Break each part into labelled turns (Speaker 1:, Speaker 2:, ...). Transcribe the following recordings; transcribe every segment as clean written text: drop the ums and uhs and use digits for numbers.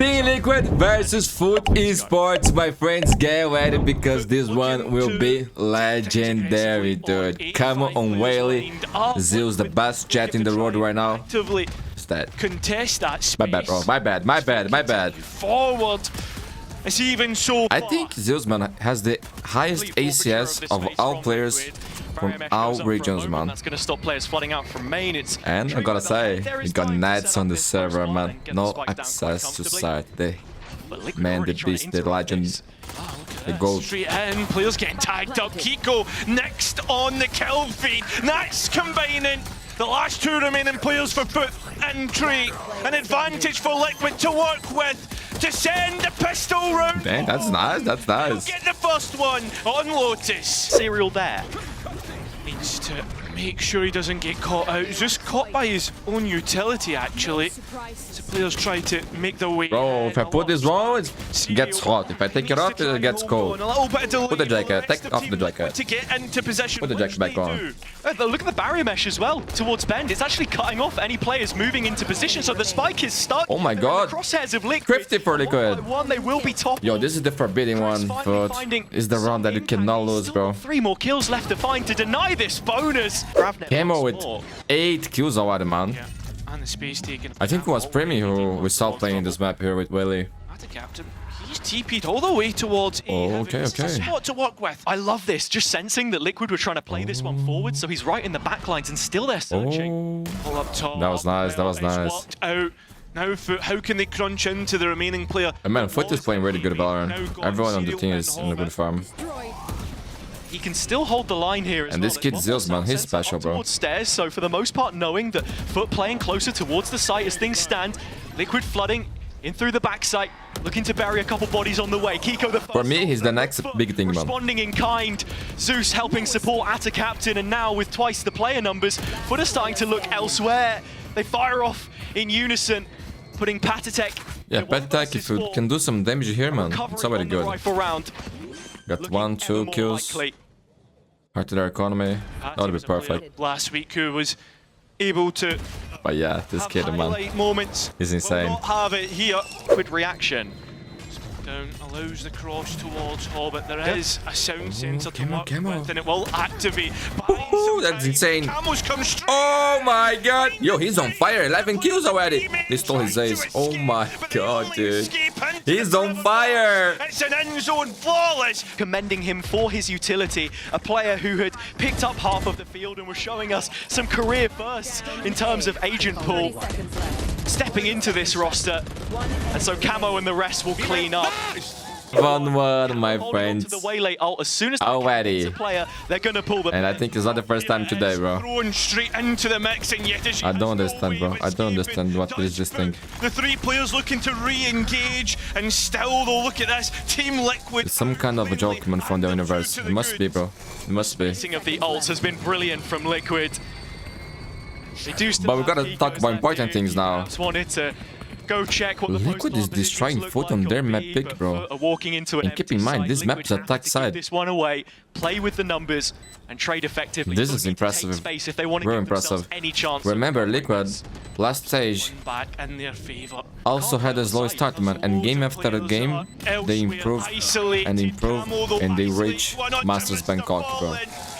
Speaker 1: Team Liquid versus FUT Esports, my friends. Get ready because this one will be legendary, dude. Come on, WAYLAY. Zeus, the best jet in the world right now. Is that?
Speaker 2: Contest that space.
Speaker 1: My bad, bro. My bad.
Speaker 2: Forward. It's even so.
Speaker 1: I think Zeus, man, has the highest ACS of all players from all regions, man.
Speaker 2: That's gonna stop players flooding out from main.
Speaker 1: And I gotta say, we got nets on the server, man. No access to site. Man, the beast, the legend, the gold.
Speaker 2: Straight in, players getting tagged up. Kiko next on the kill feed. That's combining the last two remaining players for FUT entry. An advantage for Liquid to work with. To send the pistol round.
Speaker 1: Man, that's nice. That's nice.
Speaker 2: Get the first one on Lotus. Serial there. Needs to make sure he doesn't get caught out. He's just caught by his own utility, actually. So players try to make their way.
Speaker 1: Bro, if I put this wrong, it gets hot. If I take it off, it gets cold. Put the jacket. Take off the jacket.
Speaker 2: To get into position.
Speaker 1: Put the jacket back on.
Speaker 3: Look at the barrier mesh as well towards Bend. It's actually cutting off any players moving into position, so the spike is stuck.
Speaker 1: Oh my god.
Speaker 3: Crosshairs of Liquid.
Speaker 1: Thrifty for Liquid.
Speaker 3: One, they will be top.
Speaker 1: Yo, this is the forbidden one, but it's the round that you cannot lose, bro.
Speaker 3: 3 more kills left to find to deny this bonus.
Speaker 1: Camo with 8 kills already, man.
Speaker 2: Yeah. And the space taken.
Speaker 1: I think it was Premi who we saw playing this map here with WAYLAY.
Speaker 2: Captain. He's TP'd all the way towards
Speaker 1: okay.
Speaker 2: spot to work with.
Speaker 3: I love this, just sensing that Liquid were trying to play this one forward, so he's right in the backlines and still they're searching.
Speaker 2: All up top.
Speaker 1: That was nice, that was nice.
Speaker 2: Walked out. Now FUT, how can they crunch into the remaining player?
Speaker 1: And man, FUT is playing really good Valorant. Everyone on the team is in a good form.
Speaker 3: He can still hold the line here as
Speaker 1: and this kid Zeus, man, he's special, bro.
Speaker 3: Towards stairs, so for the most part, knowing that FUT playing closer towards the site as things stand, Liquid flooding in through the backside, looking to bury a couple bodies on the way. Kiko the first.
Speaker 1: For me, he's the next big thing, man.
Speaker 3: Responding in kind. Zeus helping support at a captain, and now with twice the player numbers, FUT are starting to look elsewhere. They fire off in unison, putting Patatek.
Speaker 1: Yeah, Patatek, if you can do some damage here, man, it's already good. Got 1, 2 kills. Part of their economy. That would be perfect.
Speaker 2: Last week, who was able to.
Speaker 1: But yeah, this kid, man,
Speaker 2: moments.
Speaker 1: He's insane.
Speaker 2: Will not have it here.
Speaker 3: Quick reaction.
Speaker 2: Down allows the cross towards Hobbit. There is a sound sensor to work
Speaker 1: Camo.
Speaker 2: with, and it will activate.
Speaker 1: That's insane.
Speaker 2: Camo's come straight.
Speaker 1: Oh my god. Yo, he's on fire. 11 kills already. They stole his ace. Oh my god, dude. He's on fire.
Speaker 2: It's an end zone flawless.
Speaker 3: Commending him for his utility, a player who had picked up half of the field and was showing us some career firsts in terms of agent pool. Stepping into this roster, and so Camo and the rest will clean up.
Speaker 1: 1-1, my friends.
Speaker 3: To the WAYLAY ult as soon as
Speaker 1: already.
Speaker 3: Player, they're gonna pull the.
Speaker 1: And I think it's not the first time today, bro.
Speaker 2: Thrown straight into the mix, and yet
Speaker 1: I don't understand, bro. I don't understand what is this thing.
Speaker 2: The 3 players looking to re-engage, and still they'll look at this. Team Liquid.
Speaker 1: It's some kind of a joke coming from the universe. It must be, bro. It must be.
Speaker 3: Of the ults has been brilliant from Liquid.
Speaker 1: But we gotta talk about important things now.
Speaker 3: Just wanted to go check what
Speaker 1: Liquid is destroying FUT on their map pick, bro.
Speaker 3: Walking into
Speaker 1: and keep in mind, this map is attack side.
Speaker 3: This one away, play with the numbers, and trade effectively.
Speaker 1: This is impressive.
Speaker 3: If they want to
Speaker 1: Very
Speaker 3: give
Speaker 1: impressive.
Speaker 3: Any chance.
Speaker 1: Remember, Liquid last stage also had a slow start, man, and game after game they improved and improved, and they reach Masters Bangkok, bro.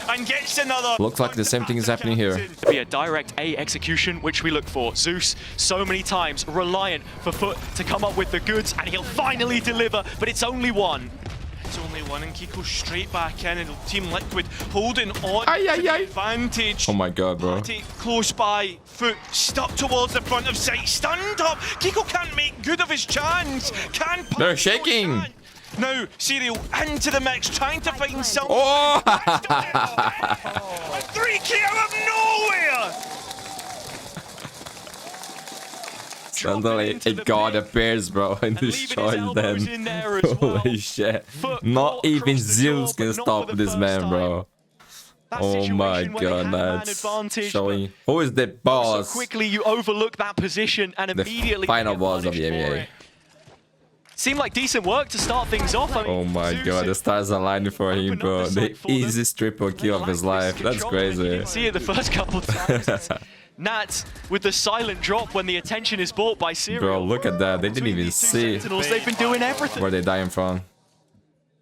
Speaker 2: And gets another.
Speaker 1: Looks like the same thing is happening here.
Speaker 3: To be a direct A execution, which we look for. Zeus, so many times reliant for FUT to come up with the goods, and he'll finally deliver, but it's only one.
Speaker 2: It's only one, and Kiko straight back in, and Team Liquid holding on
Speaker 1: to
Speaker 2: the advantage.
Speaker 1: Oh my god, bro.
Speaker 2: Close by, FUT stuck towards the front of sight, stunned up. Kiko can't make good of his chance.
Speaker 1: They're shaking.
Speaker 2: Now, Serial into the mix, trying to find someone.
Speaker 1: Oh!
Speaker 2: A 3K out of nowhere!
Speaker 1: Suddenly, a god appears, bro, and destroys them. Holy shit. Not even Zeus can stop this man, bro. Oh my god, that's showing who is the boss.
Speaker 3: So quickly you overlook that position and immediately
Speaker 1: the final boss of the EMEA.
Speaker 3: Seemed like decent work to start things off. I mean,
Speaker 1: oh my god, the stars aligning for him, bro. The easiest triple kill of his life. That's crazy.
Speaker 3: See it the first couple of times. Nats with the silent drop when the attention is bought by Serial.
Speaker 1: Bro, look at that. They didn't
Speaker 3: Between
Speaker 1: even
Speaker 3: these two
Speaker 1: see
Speaker 3: Sentinels, they've been doing everything.
Speaker 1: where they dying from.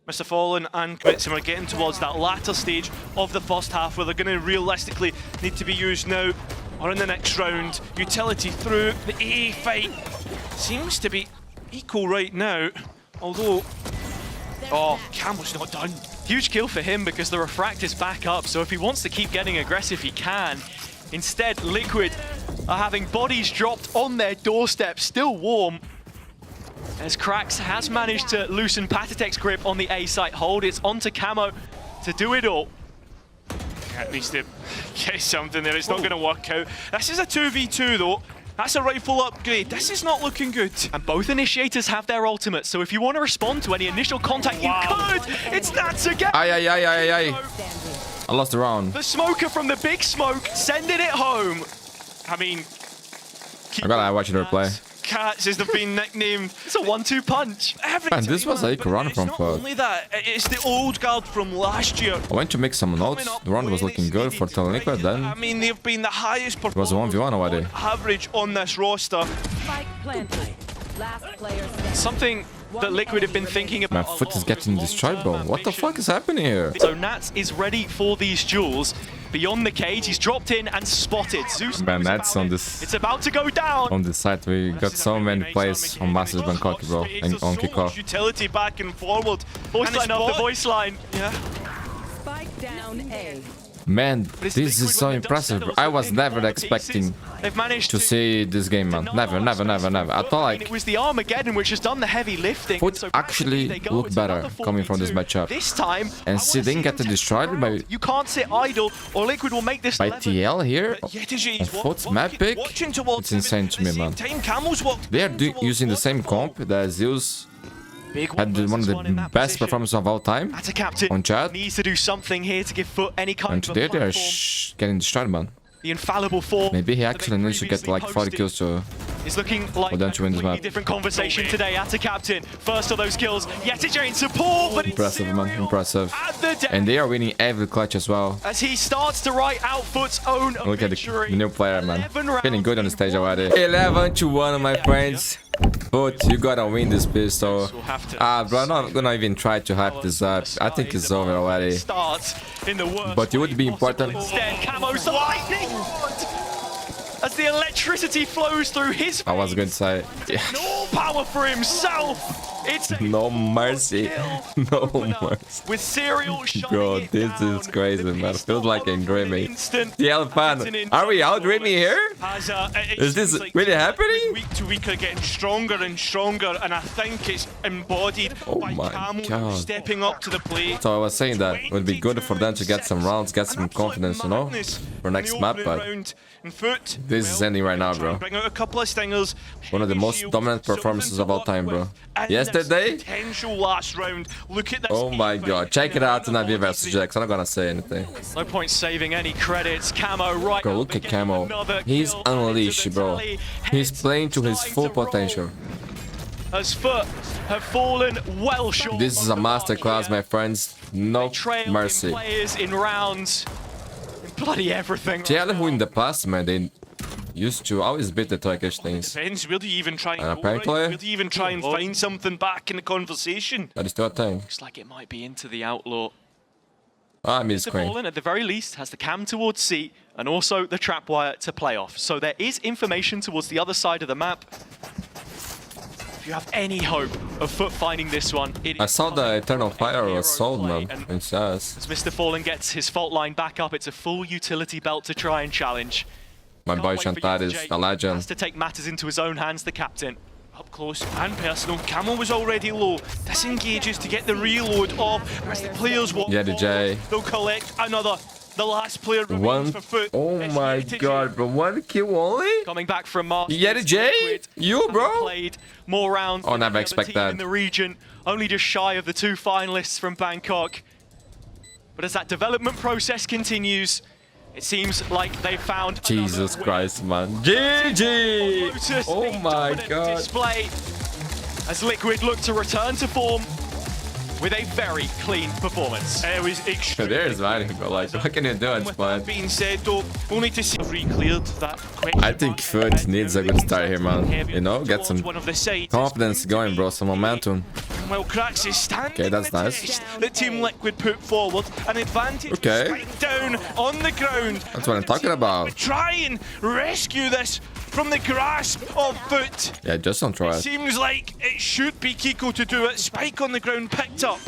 Speaker 2: Mr. Fallen and Quincy are getting towards that latter stage of the first half where they're going to realistically need to be used now or in the next round. Utility through. The AA fight seems to be equal right now, although... Oh, Camo's not done.
Speaker 3: Huge kill for him because the refract is back up, so if he wants to keep getting aggressive, he can. Instead, Liquid are having bodies dropped on their doorstep, still warm. As Krax has managed to loosen Patatek's grip on the A site hold, it's onto Camo to do it all.
Speaker 2: At least to get something there. It's not going to work out. This is a 2v2 though. That's a rifle upgrade. This is not looking good.
Speaker 3: And both initiators have their ultimates, so if you want to respond to any initial contact, you could! It's Nats again!
Speaker 1: Aye. I lost the round.
Speaker 3: The smoker from the big smoke, sending it home.
Speaker 2: I mean...
Speaker 1: I gotta watch the replay.
Speaker 2: Cats as they've been nicknamed.
Speaker 3: It's a 1-2 punch.
Speaker 2: Every
Speaker 1: Man, this
Speaker 2: time,
Speaker 1: was like a run
Speaker 2: it's
Speaker 1: from
Speaker 2: not
Speaker 1: FUT.
Speaker 2: only that, it's the old guard from last year.
Speaker 1: I went to make some notes. The round was looking good for Liquid, then
Speaker 2: I mean, they've been the highest
Speaker 1: it was a 1v1 already.
Speaker 2: average on this roster.
Speaker 3: Something that Liquid have been thinking about.
Speaker 1: My foot is getting destroyed, bro. What the fuck is happening here?
Speaker 3: So Nats is ready for these duels. Beyond the cage, he's dropped in and spotted. Zeus
Speaker 1: Man,
Speaker 3: knows
Speaker 1: Nats
Speaker 3: about
Speaker 1: on
Speaker 3: it.
Speaker 1: this...
Speaker 3: It's about to go down.
Speaker 1: On this side, we got so many plays on Masters Bangkok, bro, and on kickoff.
Speaker 2: Utility back and forward.
Speaker 3: Voice line after voice line.
Speaker 2: Yeah.
Speaker 4: Spike down A.
Speaker 1: Man, this is so impressive, bro. I was never expecting
Speaker 3: They've managed
Speaker 1: to see this game, man. Never. I thought like
Speaker 3: it was the Armageddon which has done the heavy lifting.
Speaker 1: FUT
Speaker 3: So
Speaker 1: actually
Speaker 3: they go.
Speaker 1: looked
Speaker 3: It's
Speaker 1: better
Speaker 3: another
Speaker 1: coming from this
Speaker 3: 4v2.
Speaker 1: matchup.
Speaker 3: This time,
Speaker 1: And
Speaker 3: I
Speaker 1: see,
Speaker 3: wanna
Speaker 1: didn't get
Speaker 3: them to
Speaker 1: destroyed
Speaker 3: sprout.
Speaker 1: by-
Speaker 3: You can't sit idle, or Liquid will make this
Speaker 1: by
Speaker 3: 11.
Speaker 1: TL here.
Speaker 2: Yetiji's
Speaker 1: On FUT's map pick, it's insane to me, man. They are using the same comp that Zeus had one of the best performances of all time
Speaker 3: That's a captain.
Speaker 1: on chat.
Speaker 3: Needs to do something here to give FUT any kind
Speaker 1: And
Speaker 3: of
Speaker 1: today
Speaker 3: a
Speaker 1: they are
Speaker 3: platform.
Speaker 1: getting destroyed, man.
Speaker 3: The infallible form.
Speaker 1: Maybe he
Speaker 3: that
Speaker 1: actually
Speaker 3: they
Speaker 1: needs to get
Speaker 3: previously
Speaker 1: like 40
Speaker 3: posted
Speaker 1: kills to...
Speaker 3: It's looking like
Speaker 1: them to win this
Speaker 3: completely
Speaker 1: map.
Speaker 3: different conversation today. At a captain, first of those kills. Yetija in support, but it's
Speaker 1: Impressive, man.
Speaker 3: Serial
Speaker 1: Impressive.
Speaker 3: at the death.
Speaker 1: And they are winning every clutch as well.
Speaker 3: As he starts to write out FUT's own
Speaker 1: Look at the new player, man.
Speaker 3: 11
Speaker 1: Feeling good on the
Speaker 3: rounds
Speaker 1: stage
Speaker 3: in
Speaker 1: already. 11-1, my friends. But you gotta win this pistol.
Speaker 2: We'll have to
Speaker 1: Bro, I'm not gonna even try to hype this up. I think it's over already.
Speaker 3: Starts in the worst
Speaker 1: But it would
Speaker 3: way
Speaker 1: be
Speaker 3: possible.
Speaker 1: important.
Speaker 3: Instead, Camo's the lightning rod. As the electricity flows through his
Speaker 1: I was going to say,
Speaker 3: no power for himself. It's a
Speaker 1: no mercy. No mercy.
Speaker 3: with Serial
Speaker 1: Bro,
Speaker 3: shining it
Speaker 1: this is
Speaker 3: down.
Speaker 1: crazy,
Speaker 3: The
Speaker 1: man.
Speaker 3: pistol
Speaker 1: Feels like I'm
Speaker 3: bottom for an
Speaker 1: dreaming.
Speaker 3: instant.
Speaker 1: The Elephant, are we out dreaming here? Is this really happening?
Speaker 2: Week to week are getting stronger and stronger, and I think it's embodied
Speaker 1: Oh
Speaker 2: by
Speaker 1: my
Speaker 2: Camo
Speaker 1: God.
Speaker 2: stepping up to the plate.
Speaker 1: So I was saying that it would be good for them to get some rounds, get some confidence, you know, for next map, but this is ending right now, bro.
Speaker 2: Bring out a couple of stingers.
Speaker 1: One of the most dominant performances of all time, bro. Yesterday?
Speaker 2: Potential last round. Look at this.
Speaker 1: Oh my god, check it out tonight versus Jax. I'm not gonna say anything.
Speaker 3: No point saving any credits. Camo right
Speaker 1: Bro,
Speaker 3: up
Speaker 1: look at
Speaker 3: again.
Speaker 1: Camo.
Speaker 3: Another
Speaker 1: He's
Speaker 3: kill added to
Speaker 1: unleashed,
Speaker 3: the
Speaker 1: bro.
Speaker 3: tally.
Speaker 1: He's
Speaker 3: Heads
Speaker 1: playing to his
Speaker 3: starting
Speaker 1: full
Speaker 3: to roll.
Speaker 1: potential.
Speaker 3: As FUT have fallen well short.
Speaker 1: This is a
Speaker 3: of the mark
Speaker 1: masterclass,
Speaker 3: here.
Speaker 1: my friends. No
Speaker 3: They trailed in
Speaker 1: mercy.
Speaker 3: players in rounds. In bloody everything.
Speaker 1: TL who in the past, man, they used to always beat the Turkish things.
Speaker 2: Depends. Where do you even try and
Speaker 1: And
Speaker 2: go,
Speaker 1: apparently-
Speaker 2: right? Where do you even try and find something back in the conversation?
Speaker 1: That is still a thing.
Speaker 3: Looks like it might be into the outlaw.
Speaker 1: I miss
Speaker 3: The
Speaker 1: Queen.
Speaker 3: Fallen, at the very least, has the cam towards C and also the trap wire to play off. So there is information towards the other side of the map. If you have any hope of FUT finding this one, it
Speaker 1: I
Speaker 3: is
Speaker 1: saw the
Speaker 3: time
Speaker 1: Eternal
Speaker 3: for a
Speaker 1: Fire
Speaker 3: hero
Speaker 1: was sold,
Speaker 3: play.
Speaker 1: man.
Speaker 3: And
Speaker 1: It says.
Speaker 3: as Mr. Fallen gets his fault line back up, it's a full utility belt to try and challenge.
Speaker 1: My
Speaker 3: Can't
Speaker 1: boy
Speaker 3: wait for
Speaker 1: Chantar is
Speaker 3: UJ.
Speaker 1: a legend.
Speaker 3: Has to take matters into his own hands, the captain.
Speaker 2: Up close and personal. Camo was already low. Disengages to get the reload off. As the players walk
Speaker 1: Yeah, the J.
Speaker 2: forward, they'll collect another. The last player remains
Speaker 1: One.
Speaker 2: for FUT.
Speaker 1: Oh
Speaker 2: It's
Speaker 1: my
Speaker 2: Yetiji's.
Speaker 1: god, bro. 1 kill only?
Speaker 3: Coming back from Masters.
Speaker 1: Yeah, the J?
Speaker 3: Liquid,
Speaker 1: You,
Speaker 3: having
Speaker 1: bro?
Speaker 3: Played more rounds
Speaker 1: Oh,
Speaker 3: than
Speaker 1: never
Speaker 3: the other
Speaker 1: expect
Speaker 3: team
Speaker 1: that.
Speaker 3: in the region. Only just shy of the 2 finalists from Bangkok. But as that development process continues, it seems like they've found
Speaker 1: Jesus
Speaker 3: another
Speaker 1: Christ, man.
Speaker 3: win.
Speaker 1: GG!
Speaker 3: Lotus,
Speaker 1: Oh
Speaker 3: the
Speaker 1: my
Speaker 3: dominant
Speaker 1: god.
Speaker 3: Display as Liquid look to return to form. with a very clean performance.
Speaker 2: It was extremely.
Speaker 1: There's man, but like, what can you do? It's
Speaker 2: With
Speaker 1: fine.
Speaker 2: that being said, though, only to see re-cleared that quick.
Speaker 1: I think FUT needs a good start here, man. You know, get some confidence going, bro. Some momentum.
Speaker 2: Well, Cracks is standing.
Speaker 1: Okay, that's
Speaker 2: the
Speaker 1: nice.
Speaker 2: test that Team Liquid put forward. An advantage
Speaker 1: Okay.
Speaker 2: straight down on the ground.
Speaker 1: That's what I'm talking about.
Speaker 2: Try and rescue this from the grasp of FUT.
Speaker 1: Yeah, just don't try it.
Speaker 2: Seems like it should be Kiko to do it. Spike on the ground picked up.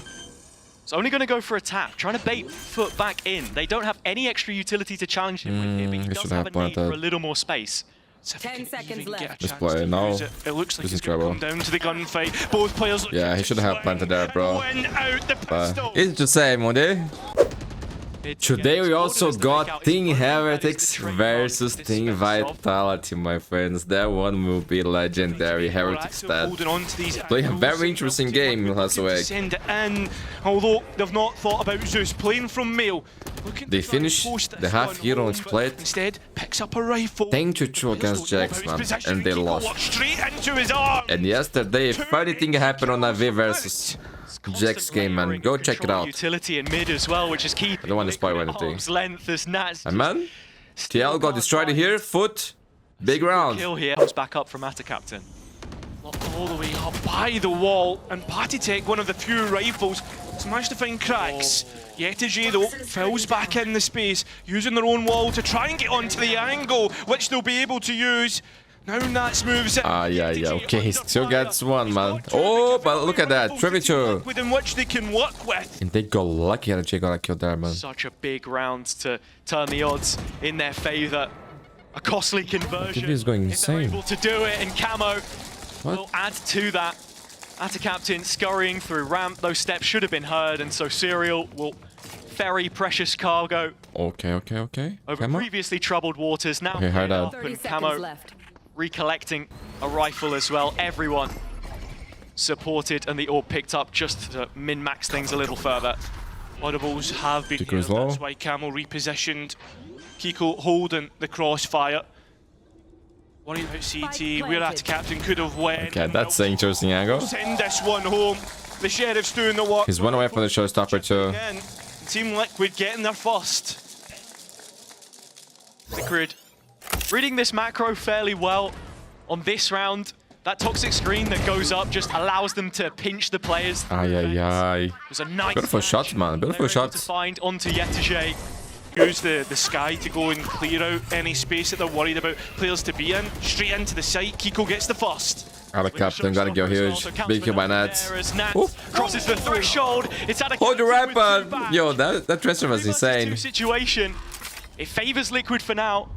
Speaker 3: It's only going to go for a tap, trying to bait FUT back in. They don't have any extra utility to challenge him with here, but he
Speaker 1: he
Speaker 3: does
Speaker 1: should
Speaker 3: have
Speaker 1: have
Speaker 3: a need
Speaker 1: planted.
Speaker 3: for a little more space.
Speaker 2: So if
Speaker 4: 10
Speaker 2: he can
Speaker 4: seconds
Speaker 2: even
Speaker 4: left.
Speaker 2: get a
Speaker 1: Just
Speaker 2: chance
Speaker 1: play
Speaker 2: to
Speaker 1: now.
Speaker 2: use it. It looks like
Speaker 1: This
Speaker 2: it's
Speaker 1: is
Speaker 2: going to
Speaker 1: trouble.
Speaker 2: come down to the gunfight. Both players.
Speaker 1: Yeah, he should have planted there, bro.
Speaker 2: Win out the pistol.
Speaker 1: It's the same, Mundi. Today we also got Team Heretics versus Team Vitality, my friends. That one will be legendary. Heretics dead. Playing a very interesting game last week.
Speaker 2: Send it in, although they've not thought about Zeus playing from Mail.
Speaker 1: They finish the half hero on split.
Speaker 2: Instead, picks up a rifle.
Speaker 1: 10-2 against Jax, man, and they lost.
Speaker 2: Straight into his arm.
Speaker 1: And yesterday, funny thing happened on a V versus Jax game, man. Go check it out.
Speaker 3: Utility in mid as well, which is key.
Speaker 1: I don't want to spoil anything.
Speaker 3: Arm's length as Nats.
Speaker 1: And man, TL got destroyed here. FUT, big round.
Speaker 3: Kill here. Comes back up from Atta Captain.
Speaker 2: Locked all the way up by the wall, and Patitech, one of the few rifles, has managed to find Cracks. Yetiji though fills back in the space, using their own wall to try and get onto the angle, which they'll be able to use. Now Nats moves in.
Speaker 1: Yeah. Okay, he still gets one, man. Oh, but look at that. 3v2.
Speaker 2: Within which they can work with.
Speaker 1: And they got lucky that Jay got a kill there, man.
Speaker 3: Such a big round to turn the odds in their favor. A costly conversion.
Speaker 1: He's going
Speaker 3: If they're
Speaker 1: insane.
Speaker 3: able to do it, and Camo
Speaker 1: What?
Speaker 3: will add to that. Atta Captain scurrying through ramp. Those steps should have been heard, and so Serial will ferry precious cargo
Speaker 1: Okay.
Speaker 3: over
Speaker 1: Come on.
Speaker 3: previously troubled waters. Now
Speaker 1: Okay, heard
Speaker 3: cleared
Speaker 1: that.
Speaker 3: up,
Speaker 4: 30
Speaker 3: and
Speaker 4: seconds
Speaker 3: Camo
Speaker 4: left.
Speaker 3: recollecting a rifle as well. Everyone supported, and the orb picked up just to min-max things a little further.
Speaker 2: Audibles have been
Speaker 1: Kiko's
Speaker 2: here,
Speaker 1: low.
Speaker 2: that's why Camo repositioned. Kiko holding the crossfire. Worried about CT, where Atta Captain could have went.
Speaker 1: Okay, that's an interesting angle.
Speaker 2: Send this one home. The Sheriff's doing the work.
Speaker 1: He's one away from the showstopper too.
Speaker 2: Again, Team Liquid getting there first.
Speaker 3: Liquid reading this macro fairly well on this round. That toxic screen that goes up just allows them to pinch the players.
Speaker 1: Ay.
Speaker 3: It was a nice
Speaker 1: Beautiful shots, man. Beautiful
Speaker 3: they were able to
Speaker 1: shots.
Speaker 3: find onto Yetiji.
Speaker 2: Use the sky to go and clear out any space that they're worried about players to be in. Straight into the site. Kiko gets the first.
Speaker 1: Atta Captain gotta go huge. Big kill by Nats. Ooh.
Speaker 3: Crosses the threshold. It's Atta
Speaker 1: Hold the
Speaker 3: Captain
Speaker 1: ramp,
Speaker 3: with two back.
Speaker 1: yo, that transfer was
Speaker 3: 2 versus
Speaker 1: insane.
Speaker 3: 2 situation. It favors Liquid for now.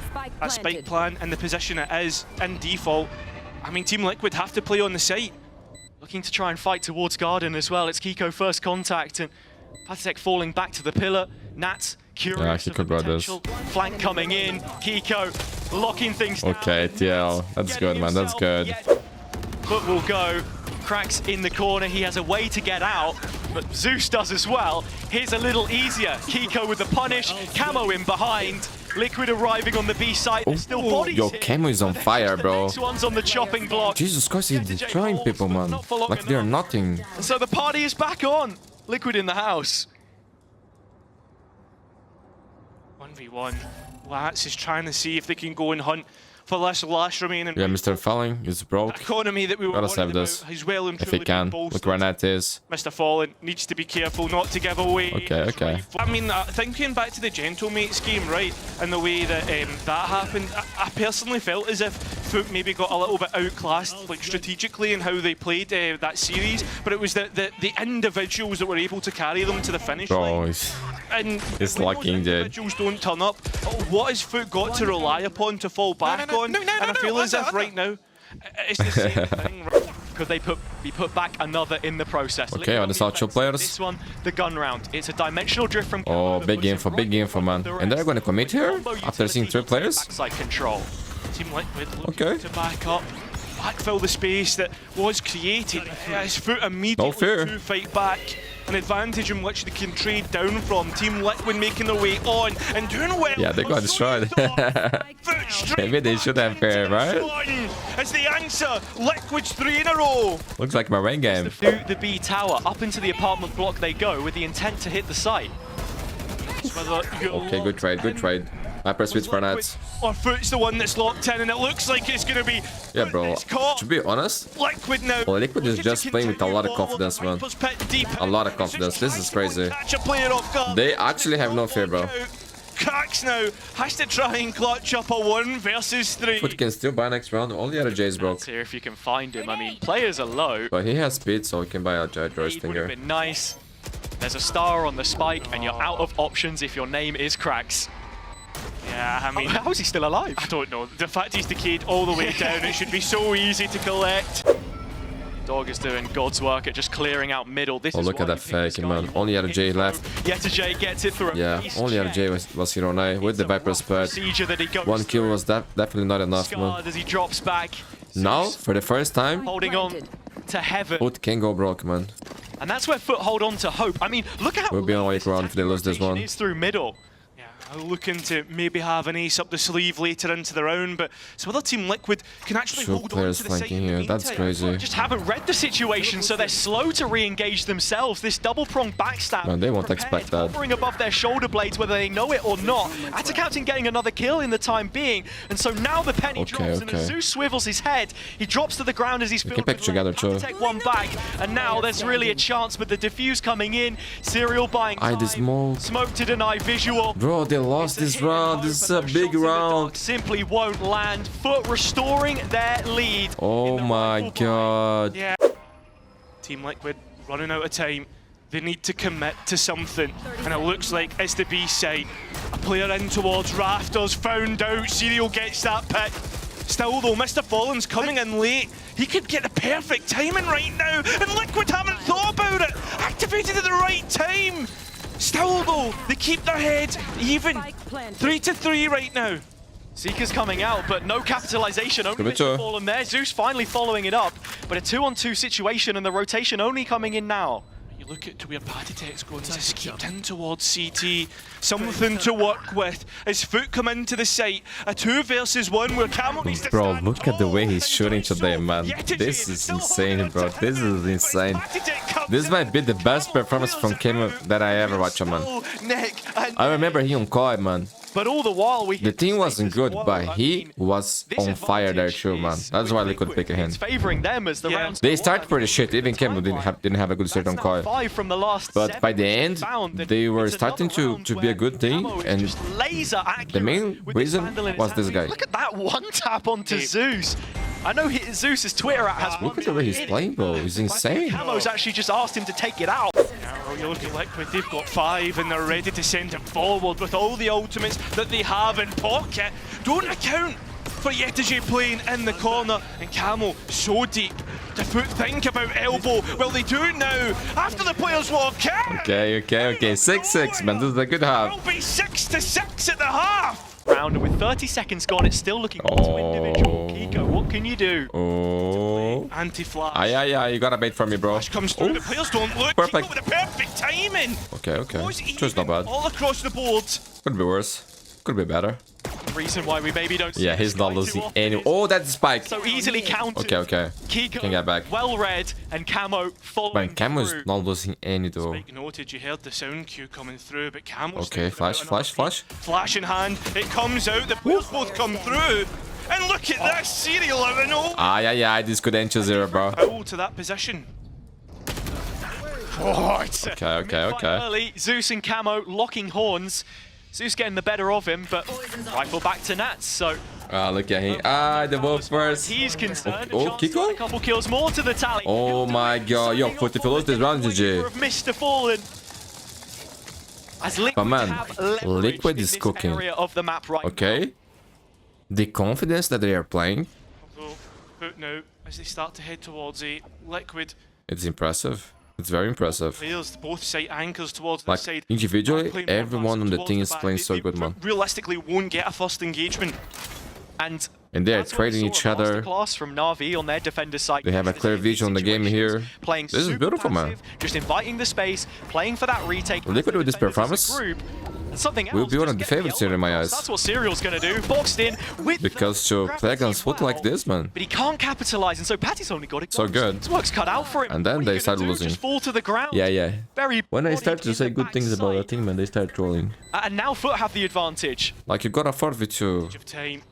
Speaker 4: Spike
Speaker 2: That spike
Speaker 4: planted.
Speaker 2: plan and the position it is in default. I mean, Team Liquid have to play on the site.
Speaker 3: Looking to try and fight towards Garden as well. It's Kiko first contact, and Patitech falling back to the pillar. Nats curious
Speaker 1: Yeah,
Speaker 3: of
Speaker 1: Kiko
Speaker 3: the
Speaker 1: brothers.
Speaker 3: potential flank coming in. Kiko locking things down.
Speaker 1: Okay, TL. That's good, man. That's good.
Speaker 3: But will go. Cracks in the corner. He has a way to get out, but Zeus does as well. Here's a little easier. Kiko with the punish. Camo in behind. Liquid arriving on the B site. There's still bodies
Speaker 1: Yo,
Speaker 3: here.
Speaker 1: Camo is on fire, bro.
Speaker 3: Next one's on the chopping block.
Speaker 1: Jesus Christ, he's destroying people, man. Like they're nothing.
Speaker 3: And so the party is back on. Liquid in the house.
Speaker 2: 1v1. Lats is trying to see if they can go and hunt for this last remaining
Speaker 1: Yeah, Mr. Falling is broke.
Speaker 2: economy that we were
Speaker 1: Gotta
Speaker 2: worried
Speaker 1: save
Speaker 2: about
Speaker 1: this.
Speaker 2: has well and
Speaker 1: If
Speaker 2: truly
Speaker 1: he can.
Speaker 2: been
Speaker 1: Look
Speaker 2: bolstered.
Speaker 1: where Nat is.
Speaker 2: Mr. Fallen needs to be careful not to give away.
Speaker 1: Okay.
Speaker 2: I mean, thinking back to the Gentlemates game, right, and the way that that happened, I personally felt as if FUT maybe got a little bit outclassed, like strategically in how they played that series, but it was the individuals that were able to carry them to the finish line.
Speaker 1: Bro, he's...
Speaker 2: And
Speaker 1: It's
Speaker 2: when
Speaker 1: lucky,
Speaker 2: those
Speaker 1: dude.
Speaker 2: individuals don't turn up, what has FUT got to rely upon to fall back on? And I feel as if right now, it's the same thing.
Speaker 3: Could they be put back another in the process?
Speaker 1: Okay, on the South Shore players.
Speaker 3: This one, the gun round. It's a dimensional drift from.
Speaker 1: Oh, big info, man. And they're gonna commit here? After seeing 3 players?
Speaker 3: Backside control.
Speaker 2: Team Liquid looking
Speaker 1: Okay.
Speaker 2: to back up. backfill the space that was created. His FUT immediately to fight back. An advantage in which they can trade down from. Team Liquid making their way on and doing well.
Speaker 1: Yeah, they got destroyed. Maybe they should have fair, right?
Speaker 2: As the answer, Liquid's 3 in a row.
Speaker 1: Looks like my rain game.
Speaker 3: Through the B tower, up into the apartment block they go with the intent to hit the site.
Speaker 1: Okay, good trade, good trade. Hyper switch for Nats.
Speaker 2: Or FUT's the one that's locked in, and it looks like it's going to be.
Speaker 1: Yeah, bro. To be honest,
Speaker 2: Liquid now.
Speaker 1: well, Liquid is just playing with a lot of confidence, man. A lot of confidence. This is crazy. They actually have no fear, bro.
Speaker 2: Cracks now has to try and clutch up a 1 versus 3.
Speaker 1: FUT can still buy next round. All the other J's broke.
Speaker 3: Here if you can find him. I mean, players are low.
Speaker 1: But he has speed, so he can buy a Joy Stinger.
Speaker 3: Been nice. There's a star on the spike, and you're out of options if your name is Cracks.
Speaker 2: Yeah, I mean,
Speaker 3: how is he still alive?
Speaker 2: I don't know. The fact he's decayed all the way down, it should be so easy to collect.
Speaker 3: Dog is doing God's work at just clearing out middle. This
Speaker 1: Oh,
Speaker 3: is
Speaker 1: look at that fake, man. Only other J left.
Speaker 3: twltch gets it through.
Speaker 1: Yeah, only other J was Hero 9 with the Viper spread. 1 kill was definitely not enough, man.
Speaker 3: As he drops back.
Speaker 1: Now, for the first time,
Speaker 3: Holding on to heaven.
Speaker 1: FUT can go broke, man.
Speaker 3: And that's where FUT hold on to hope. I mean, look at how
Speaker 1: We'll be on late round if they lose this one.
Speaker 3: is through middle.
Speaker 2: Looking to maybe have an ace up the sleeve later into the round, but so other Team Liquid can actually
Speaker 1: Two
Speaker 2: hold on
Speaker 1: players
Speaker 2: to the site
Speaker 1: flanking
Speaker 2: in the
Speaker 1: here. That's
Speaker 2: meantime.
Speaker 1: crazy.
Speaker 3: Just haven't read the situation, so they're slow to re-engage themselves. This double-pronged backstab.
Speaker 1: Man, they won't
Speaker 3: prepared,
Speaker 1: expect that.
Speaker 3: Hovering above their shoulder blades, whether they know it or not. Captain getting another kill in the time being, and so now the penny drops, and as Zeus swivels his head, he drops to the ground as he's filled
Speaker 1: pick
Speaker 3: with
Speaker 1: together
Speaker 3: lead.
Speaker 1: too.
Speaker 3: Take one back, and now there's really a chance with the diffuse coming in. Serial buying time.
Speaker 1: The smoke.
Speaker 3: Smoke to deny visual.
Speaker 1: Bro, they lost this round. This is a big round.
Speaker 3: Simply won't land. FUT restoring their lead.
Speaker 1: Oh my god.
Speaker 2: Yeah. Team Liquid running out of time. They need to commit to something, and it looks like it's the B side. A player in towards Rafters, found out. Serial gets that pick. Still though, Mr. Fallen's coming in late. He could get the perfect timing right now, and Liquid haven't thought about it. Activated at the right time. Still though, they keep their head even. 3-3 right now.
Speaker 3: Seeker's coming out, but no capitalization. Only Mr. Fallen there. Zeus finally following it up, but a 2-on-2 situation, and the rotation only coming in now.
Speaker 2: You look at to where Patitech's going, he's escaped in towards CT. Something to work with. As FUT come into the site, a 2 versus 1 where Camel needs to
Speaker 1: Bro,
Speaker 2: stand
Speaker 1: look at the way he's
Speaker 2: tall.
Speaker 1: shooting today, man. This is insane, bro. This is insane. This might be the best performance from Camel that I ever watched, man. I remember he on COI, man.
Speaker 3: But all the while,
Speaker 1: the team wasn't good, but he was on fire there too, man. That's why Liquid picked him.
Speaker 3: Favoring them as the rounds
Speaker 1: They started pretty shit. Even Camel didn't have a good start on COI. But by the end, they were starting to be a good team, and the main reason was this guy.
Speaker 3: Look at that one tap onto Zeus. I know Zeus's Twitter has.
Speaker 1: Look at the way he's playing, bro. He's insane.
Speaker 3: Camo's actually just asked him to take it out.
Speaker 2: Now you look at Liquid, they've got 5 and they're ready to send it forward with all the ultimates that they have in pocket. Don't account for twltch playing in the corner, and Camo so deep. The FUT think about elbow. Well, they do now after the players walk out.
Speaker 1: Okay. 6-6, man. This is a good half.
Speaker 2: It'll be 6-6 at the half.
Speaker 3: Round, and with 30 seconds gone, it's still looking to individual. Kiko, what can you do?
Speaker 1: Oh.
Speaker 2: Anti-flash.
Speaker 1: Aye. You got a bait from me, bro.
Speaker 2: Flash comes through. The players don't look.
Speaker 1: Perfect.
Speaker 2: Kiko with the perfect timing.
Speaker 1: Okay. Just not bad.
Speaker 2: All across the board.
Speaker 1: Could be worse. Could be better.
Speaker 3: The reason why we maybe don't see
Speaker 1: he's not losing any. Oh, that's a spike.
Speaker 3: so easily countered.
Speaker 1: Okay.
Speaker 3: Kiko,
Speaker 1: Can get back.
Speaker 3: well read, and Camo following
Speaker 1: Man, Camo's
Speaker 3: through.
Speaker 1: not losing any though.
Speaker 2: Spike noted, you heard the sound cue coming through, but Camo's
Speaker 1: Okay, flash.
Speaker 2: Flash in hand, it comes out, the players both come through. And look at this, Serial 11-0.
Speaker 1: Aye, this could end 2-0, bro.
Speaker 2: Foul to that position. Oh, it's
Speaker 1: Okay.
Speaker 3: Early, Zeus and Camo locking horns. Zeus getting the better of him, but rifle back to Nats, so...
Speaker 1: Look at him. The wolf first.
Speaker 3: He's concerned.
Speaker 1: Oh, Kiko?
Speaker 3: A couple kills more to the tally.
Speaker 1: Oh my god. Yo, FUT, if you lose this round, GG.
Speaker 3: Of Mr. Fallen. As
Speaker 1: But man, Liquid is cooking.
Speaker 3: Of the map right
Speaker 1: Okay? The confidence that they are playing,
Speaker 2: Although, FUT now, as they start to head towards a Liquid,
Speaker 1: it's impressive. It's very impressive.
Speaker 2: players, both side anchors towards the
Speaker 1: Like,
Speaker 2: side.
Speaker 1: individually,
Speaker 2: Playing
Speaker 1: everyone on the
Speaker 2: towards
Speaker 1: team
Speaker 2: the
Speaker 1: is
Speaker 2: back.
Speaker 1: playing
Speaker 2: They
Speaker 1: so good, man.
Speaker 2: Realistically, won't get a first engagement.
Speaker 3: And
Speaker 1: And they're
Speaker 3: That's where we
Speaker 1: trading
Speaker 3: saw
Speaker 1: each
Speaker 3: a
Speaker 1: other.
Speaker 3: masterclass from Na'Vi on their defender side.
Speaker 1: They have a clear vision on the game here.
Speaker 3: Playing
Speaker 1: This is
Speaker 3: super
Speaker 1: beautiful, man.
Speaker 3: passive, just inviting the space, playing for that retake.
Speaker 1: Liquid with this performance
Speaker 3: Something
Speaker 1: will
Speaker 3: else,
Speaker 1: be one
Speaker 3: just
Speaker 1: of the
Speaker 3: get
Speaker 1: favorites here in my
Speaker 3: elbow
Speaker 1: eyes.
Speaker 3: cross. That's what Serial's going to do. Boxed in with
Speaker 1: Because to play against FUT like this, man.
Speaker 3: but he can't capitalize, and so Patty's only got it.
Speaker 1: So good.
Speaker 3: His work's cut out for him.
Speaker 1: And then
Speaker 3: What are
Speaker 1: they
Speaker 3: you gonna
Speaker 1: started
Speaker 3: do?
Speaker 1: losing.
Speaker 3: Just fall to the ground.
Speaker 1: Yeah.
Speaker 3: Very
Speaker 1: When I
Speaker 3: bodied
Speaker 1: start to
Speaker 3: in
Speaker 1: say
Speaker 3: the
Speaker 1: good things about a
Speaker 3: backside.
Speaker 1: team, man, they start trolling.
Speaker 3: And now FUT have the advantage.
Speaker 1: Like, you got a 4v2.
Speaker 2: Of time.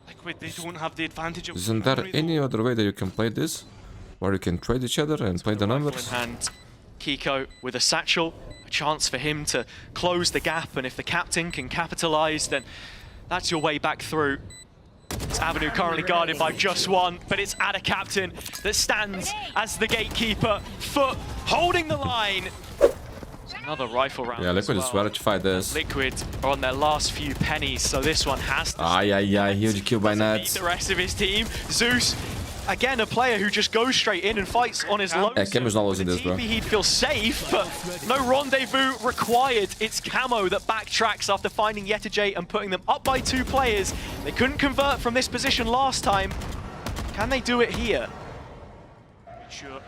Speaker 2: Liquid, they don't have the advantage of
Speaker 1: Isn't there
Speaker 2: memory,
Speaker 1: any other way that you can play this? Where you can trade each other and play the
Speaker 3: Rifle in
Speaker 1: numbers?
Speaker 3: hand. Kiko with a satchel, a chance for him to close the gap, and if the captain can capitalize, then that's your way back through. This avenue currently guarded by just one, but it's Ada Captain that stands as the gatekeeper. FUT holding the line. Another rifle round.
Speaker 1: Yeah, Liquid
Speaker 3: as
Speaker 1: is
Speaker 3: well.
Speaker 1: ready to fight this.
Speaker 3: Liquid are on their last few pennies, so this one has to
Speaker 1: Ay, huge kill by
Speaker 3: beat
Speaker 1: Nats.
Speaker 3: the rest of his team. Zeus, again, a player who just goes straight in and fights on his low.
Speaker 1: Yeah, Camo's not losing
Speaker 3: With
Speaker 1: this,
Speaker 3: a
Speaker 1: bro.
Speaker 3: TP, he'd feel safe, but no rendezvous required. It's Camo that backtracks after finding Yetajay and putting them up by 2 players. They couldn't convert from this position last time. Can they do it here?
Speaker 2: Sure.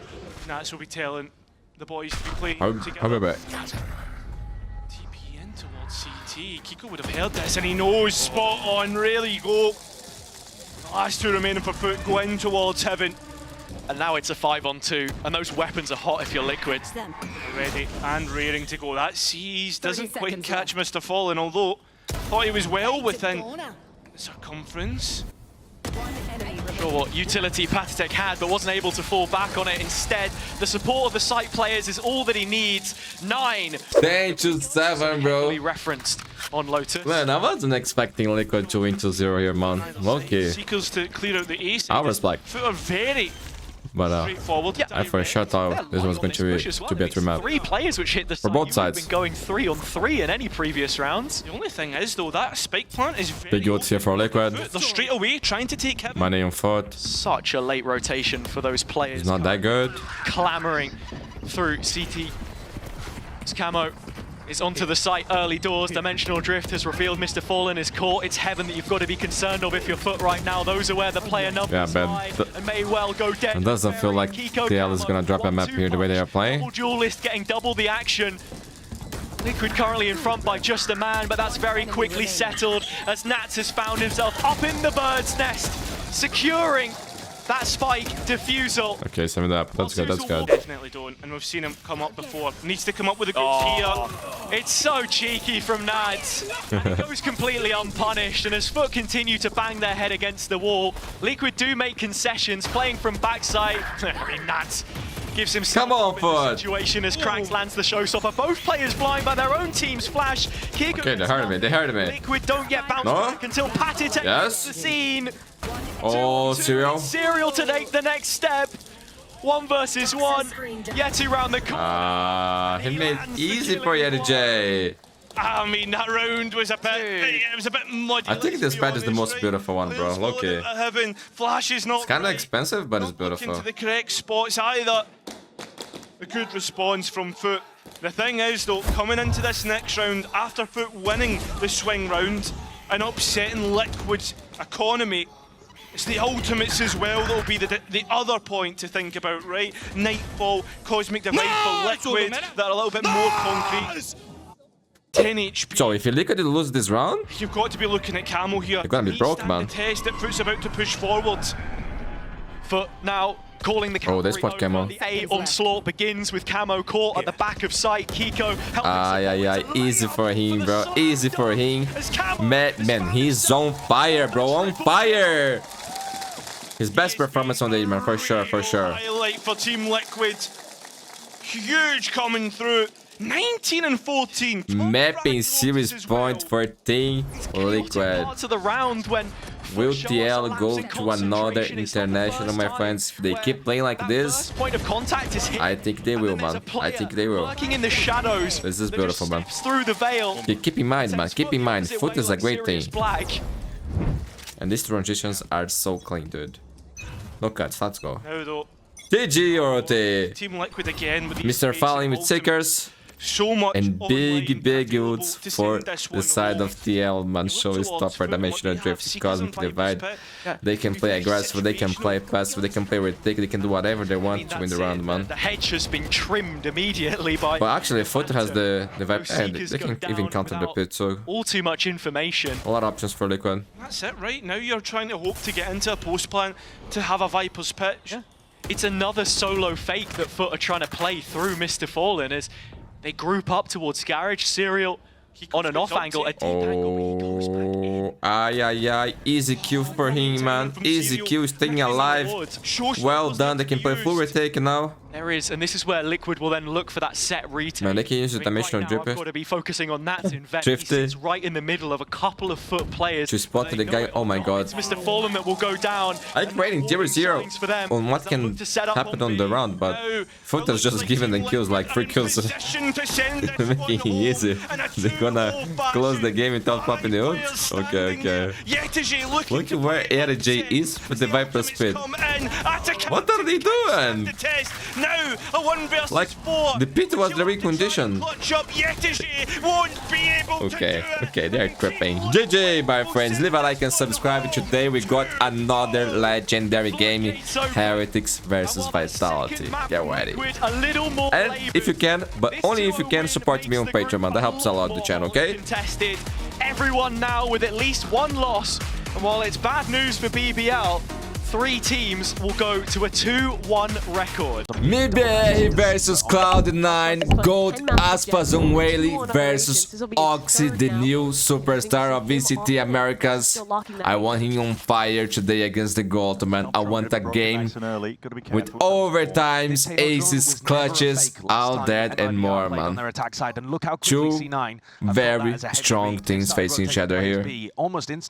Speaker 2: Nats will be telling the boys to be playing
Speaker 1: How
Speaker 2: together.
Speaker 1: about
Speaker 2: TP in towards CT. Kiko would have heard this and he knows spot on. Really, you go. The last 2 remaining for FUT go in towards Heaven.
Speaker 3: And now it's a 5-on-2, and those weapons are hot if you're Liquid.
Speaker 2: Ready and raring to go. That sees doesn't
Speaker 4: 30
Speaker 2: quite
Speaker 4: seconds
Speaker 2: catch Mr. Fallen, although thought he was well within circumference.
Speaker 3: Sure what utility Patitek had, but wasn't able to fall back on it. Instead, the support of the site players is all that he needs. 9.
Speaker 1: 10-7,
Speaker 3: Heavily
Speaker 1: bro.
Speaker 3: referenced on Lotus.
Speaker 1: Man, I wasn't expecting Liquid to win 2-0 here, man. Okay.
Speaker 2: Seekers to clear out the ace.
Speaker 1: I respect.
Speaker 2: FUT are very
Speaker 1: But
Speaker 2: straightforward.
Speaker 1: I for sure thought this one's going to be a 3-map.
Speaker 3: 3 players which hit the site.
Speaker 1: both
Speaker 3: You've
Speaker 1: sides.
Speaker 3: been going 3-on-3 in any previous rounds.
Speaker 2: The only thing is, though, that spike plant is very
Speaker 1: Big odds here for Liquid.
Speaker 2: FUT, they're straight away trying to take Heaven.
Speaker 1: Money on foot.
Speaker 3: Such a late rotation for those players.
Speaker 1: It's not that good.
Speaker 3: Clamoring through CT. Camo is onto the site early doors. Dimensional Drift has revealed Mr. Fallen is caught. It's Heaven that you've got to be concerned of if you're FUT right now. Those are where the player numbers
Speaker 1: but
Speaker 3: lie and may well go dead.
Speaker 1: It doesn't feel like
Speaker 3: Kiko
Speaker 1: TL is gonna drop a map here the way they are playing.
Speaker 3: Double duelist getting double the action. Liquid currently in front by just a man, but that's very quickly settled as Nats has found himself up in the bird's nest, securing that spike defusal.
Speaker 1: Okay, sum it up. That's good, that's good.
Speaker 2: Definitely don't, and we've seen him come up before. Needs to come up with a good here.
Speaker 3: It's so cheeky from Nads. And he goes completely unpunished, and as FUT continue to bang their head against the wall, Liquid do make concessions, playing from backside. I mean, Nads gives himself
Speaker 1: Come on,
Speaker 3: a
Speaker 1: FUT.
Speaker 3: situation as Cranks lands the showstopper. Both players blind by their own team's flash. Kiko
Speaker 1: Okay, they heard me, they heard me.
Speaker 3: Liquid don't get bounced
Speaker 1: No?
Speaker 3: back until Patty takes
Speaker 1: Yes?
Speaker 3: the scene.
Speaker 1: Oh,
Speaker 3: Two
Speaker 1: Serial.
Speaker 3: Serial to take the next step. 1 versus 1. Yeti round the corner.
Speaker 1: He made it easy for Yetajay.
Speaker 2: I mean, that round was a bit, it was a bit muddy.
Speaker 1: I think this pad is the most beautiful one, bro. Loki.
Speaker 2: Heaven, Flash is not
Speaker 1: It's kind of
Speaker 2: right.
Speaker 1: expensive, but it's
Speaker 2: Not looking
Speaker 1: beautiful.
Speaker 2: to the correct spots either. A good response from FUT. The thing is, though, coming into this next round, after FUT winning the swing round and upsetting Liquid's economy, it's the ultimates as well that'll be the other point to think about, right? Nightfall, Cosmic Divide for Liquid, that are a little bit more concrete. 10 HP.
Speaker 1: So if Liquid lose this round,
Speaker 2: You've got to be looking at Camo here.
Speaker 1: They're gonna be
Speaker 2: He's
Speaker 1: broke,
Speaker 2: standing
Speaker 1: man.
Speaker 2: the test that FUT's about to push forward.
Speaker 3: FUT now calling the
Speaker 1: Oh, they
Speaker 3: cavalry
Speaker 1: spot
Speaker 3: over.
Speaker 1: Camo.
Speaker 3: The A onslaught begins with Camo caught at the back of sight. Kiko helping
Speaker 1: ay, easy for him, bro. Easy for him.
Speaker 3: as Camo
Speaker 1: Man, he's on fire, bro. On fire. His best performance on the man, for sure, for sure.
Speaker 2: Highlight for Team Liquid. Huge coming through. 19 and 14.
Speaker 1: Mapping series point for Team Liquid.
Speaker 3: parts of the round when
Speaker 1: Will
Speaker 3: show us
Speaker 1: TL
Speaker 3: a
Speaker 1: go
Speaker 3: lapse in
Speaker 1: to another
Speaker 3: concentration. It's not the
Speaker 1: international,
Speaker 3: first
Speaker 1: my
Speaker 3: time
Speaker 1: friends? If they
Speaker 3: where
Speaker 1: keep playing like
Speaker 3: that
Speaker 1: this,
Speaker 3: first point of contact is hit.
Speaker 1: I think they
Speaker 3: And
Speaker 1: will,
Speaker 3: then there's
Speaker 1: man.
Speaker 3: a player
Speaker 1: I think they will.
Speaker 3: Working in the shadows.
Speaker 1: This is
Speaker 3: that
Speaker 1: beautiful,
Speaker 3: just
Speaker 1: man.
Speaker 3: steps through the veil.
Speaker 1: Okay, keep in mind, man. Keep in mind, FUT is a great thing.
Speaker 3: Black.
Speaker 1: And these transitions are so clean, dude. No cuts, let's go.
Speaker 2: Now though,
Speaker 1: GG, Orote.
Speaker 2: Team Liquid again with these
Speaker 1: Mr.
Speaker 2: basic
Speaker 1: Falling with
Speaker 2: ultimates.
Speaker 1: Seekers.
Speaker 2: So much
Speaker 1: And
Speaker 2: online
Speaker 1: big
Speaker 2: available
Speaker 1: goods
Speaker 2: to
Speaker 1: for
Speaker 2: send this
Speaker 1: the
Speaker 2: one
Speaker 1: side
Speaker 2: home.
Speaker 1: of TL, man. Showstopper, Dimensional Drift, Cosmic Divide. They can play aggressive, they can play passive, they can play retake, they can do whatever they want to win the round, man.
Speaker 3: The hedge has been trimmed immediately by...
Speaker 1: But actually, FUT has the vibe,
Speaker 3: Seekers
Speaker 1: they
Speaker 3: go
Speaker 1: can even
Speaker 3: down
Speaker 1: counter the
Speaker 3: without
Speaker 1: pit, so
Speaker 3: all too much information.
Speaker 1: a lot of options for Liquid.
Speaker 2: That's it, right? Now you're trying to hope to get into a post plan to have a Viper's pitch.
Speaker 3: Yeah. It's another solo fake that FUT are trying to play through Mr. Fallen as they group up towards Garage. Serial on an off angle, a deep angle, but he goes back in.
Speaker 1: Oh, ay, easy kill for him, man. Easy kill, staying alive. Well done, they can play full retake now.
Speaker 3: There is, and this is where Liquid will then look for that set retake.
Speaker 1: Man, they can use the
Speaker 3: I think
Speaker 1: dimensional
Speaker 3: right now
Speaker 1: drip.
Speaker 3: I've got to be focusing on that to invest.
Speaker 1: Drifty.
Speaker 3: He sits right in the middle of a couple of FUT players.
Speaker 1: To spot the guy, oh my god.
Speaker 3: It's Mr. Fallen that will go down.
Speaker 1: I'm rating 0-0
Speaker 3: for them.
Speaker 1: on what
Speaker 3: They'll
Speaker 1: can
Speaker 3: look to set up
Speaker 1: happen
Speaker 3: on
Speaker 1: on the
Speaker 3: B.
Speaker 1: round, but
Speaker 2: No,
Speaker 1: FUT has just given them kills, like 3 kills. Making it easy. They're gonna close the game without popping the ult? Okay. Look at where RJ is with the Viper speed. What are they doing? Like, the pit was the recondition. Okay, they're tripping. GG, my friends. Leave a like and subscribe. Today we got another legendary game. Heretics versus Vitality. Get ready. And if you can, but only if you can, support me on Patreon, man. That helps a lot the channel, okay?
Speaker 3: Contested. Everyone now with at least one loss. And while it's bad news for BBL, 3 teams will go to a 2-1 record.
Speaker 1: MIBR versus Cloud9, Gold Aspas on WAYLAY versus Oxy, the new superstar of VCT Americas. I want him on fire today against the Gold, man. I want a game with overtimes, aces, clutches, all that and more, man. Two very strong teams facing each other here.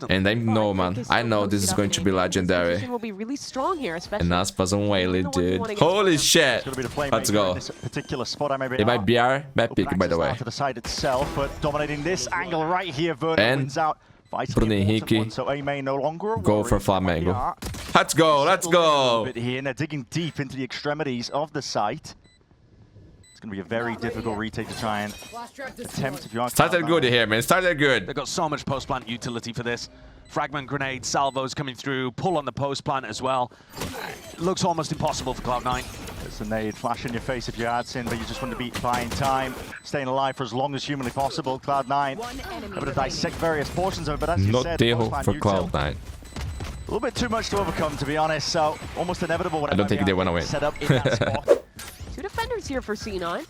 Speaker 1: And I know, man, I know this is going to be legendary.
Speaker 4: Really strong here, especially.
Speaker 1: And Aspas on WAYLAY, dude. Holy shit! Let's go. It might be our bad pick, by the way.
Speaker 5: To the side itself, but dominating this angle right here.
Speaker 1: And Bruno Henrique go for Flamengo. Let's go, let's go!
Speaker 5: Here, and they're digging deep into the extremities of the site. It's going to be a very difficult retake to try and attempt if you are.
Speaker 1: Started good here, man. Started good.
Speaker 6: They've got so much post-plant utility for this. Fragment grenade, salvos coming through, pull on the post-plant as well. Looks almost impossible for Cloud9.
Speaker 5: It's a nade, flash in your face if you had sin, but you just want to be buying time, staying alive for as long as humanly possible. Cloud9 able to dissect various portions of it, but as you
Speaker 1: Not
Speaker 5: said,
Speaker 1: Deho
Speaker 5: post-plant
Speaker 1: for
Speaker 5: util,
Speaker 1: Cloud9.
Speaker 5: a little bit too much to overcome, to be honest, so almost inevitable.
Speaker 1: I don't think they want to win.
Speaker 5: Set up in that spot.
Speaker 4: 2 defenders here for C9.